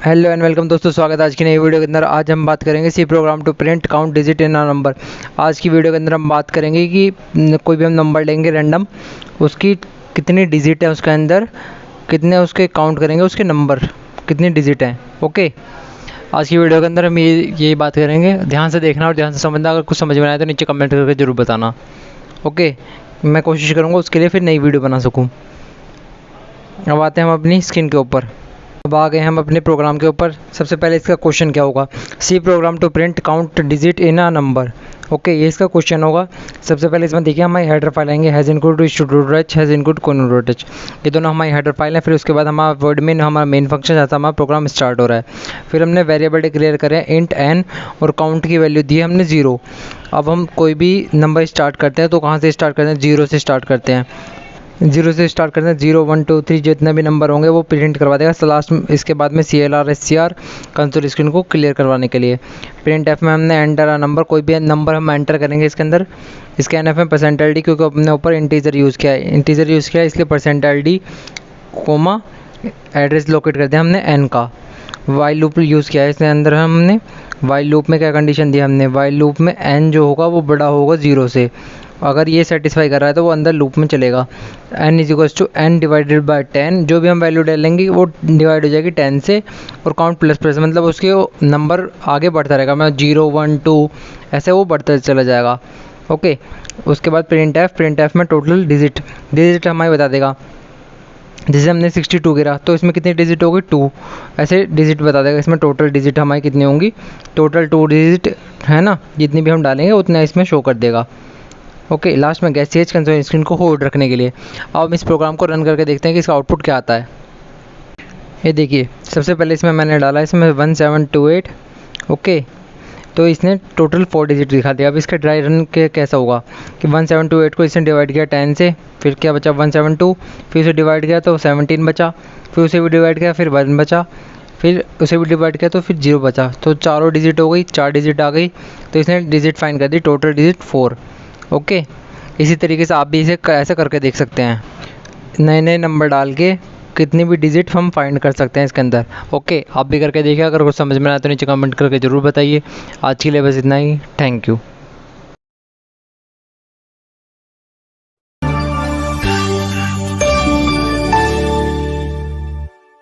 Hello and welcome दोस्तों, स्वागत है आज की नई वीडियो के अंदर। आज हम बात करेंगे C program to print count digit in a number. आज की वीडियो के अंदर हम बात करेंगे कि कोई भी हम नंबर लेंगे रैंडम, उसकी कितनी डिजिट है, उसके अंदर कितने उसके काउंट करेंगे, उसके नंबर कितनी डिजिट हैं। ओके, आज की वीडियो के अंदर हम यही बात करेंगे। ध्यान से देखना और ध्यान से समझना। अगर कुछ समझ में आए तो नीचे कमेंट करके ज़रूर बताना। ओके, मैं कोशिश करूँगा उसके लिए फिर नई वीडियो बना सकूँ। अब आते हैं हम अपनी स्क्रीन के ऊपर। अब आ गए हम अपने प्रोग्राम के ऊपर। सबसे पहले इसका क्वेश्चन क्या होगा, C program to print count digit in a number. Okay, ये इसका क्वेश्चन होगा। सबसे पहले इसमें देखिए हमारी हेडर फाइल आएंगे, hash include student hash include conio dot h. ये दोनों हमारी हेडर फाइल है। फिर उसके बाद हमारा वर्ड में हमारा मेन फंक्शन जैसा हमारा प्रोग्राम स्टार्ट हो रहा है। फिर हमने वेरिएबल डिक्लेयर करें इंट एन और काउंट की वैल्यू दी है हमने 0। अब हम कोई भी नंबर स्टार्ट करते हैं तो कहाँ से स्टार्ट करते हैं, 0 से स्टार्ट करते हैं। 0 से स्टार्ट करते हैं, 0 1 2 3 जितने भी नंबर होंगे वो प्रिंट करवा देगा लास्ट में। इसके बाद में CLR SCR कंसोल स्क्रीन को क्लियर करवाने के लिए। प्रिंट एफ में हमने एंटर आ नंबर, कोई भी नंबर हम एंटर करेंगे इसके अंदर। इसके NF में %LD, क्योंकि अपने ऊपर इंटीजर यूज़ किया है, इंटीजर यूज़ किया है इसलिए %LD कोमा एड्रेस लोकेट कर दिया हमने n का। वाइल लूप यूज़ किया है इसके अंदर हमने। वाइल लूप में क्या कंडीशन दी हमने, वाइल लूप में n जो होगा वो बड़ा होगा 0 से। अगर ये सेटिस्फाई कर रहा है तो वो अंदर लूप में चलेगा। n is to n divided by 10, जो भी हम वैल्यू डालेंगे वो डिवाइड हो जाएगी 10 से। और काउंट प्लस प्लस मतलब उसके नंबर आगे बढ़ता रहेगा, मतलब 0 1 2 ऐसे वो बढ़ता चला जाएगा। ओके, उसके बाद प्रिंट एफ में टोटल डिजिट हमारे बता देगा। जैसे हमने 62 गिरा तो इसमें कितनी डिजिट होगी, 2 ऐसे डिजिट बता देगा। इसमें टोटल डिजिट हमारी कितनी होंगी, टोटल 2 डिजिट है ना, जितनी भी हम डालेंगे उतना इसमें शो कर देगा। ओके, लास्ट में गैस चेंज कंसोल स्क्रीन को होल्ड रखने के लिए। अब हम इस प्रोग्राम को रन करके देखते हैं कि इसका आउटपुट क्या आता है। ये देखिए, सबसे पहले इसमें मैंने डाला इसमें 1728। ओके, तो इसने टोटल 4 डिजिट दिखा दिया। अब इसका ड्राई रन के कैसा होगा कि 1728 को इसने डिवाइड किया 10 से, फिर क्या बचा 172, फिर उसे डिवाइड किया तो 17 बचा, फिर उसे भी डिवाइड किया फिर 1 बचा, फिर उसे भी डिवाइड किया तो फिर 0 बचा। तो चारों डिजिट हो गई, 4 डिजिट आ गई। तो इसने डिजिट फाइंड कर दी, टोटल डिजिट 4। ओके, इसी तरीके से आप भी इसे ऐसे करके देख सकते हैं। नए नए नंबर डाल के कितनी भी डिजिट हम फाइंड कर सकते हैं इसके अंदर। ओके, आप भी करके देखिए। अगर कुछ समझ में आए तो नीचे कमेंट करके ज़रूर बताइए। आज के लिए बस इतना ही। Thank you.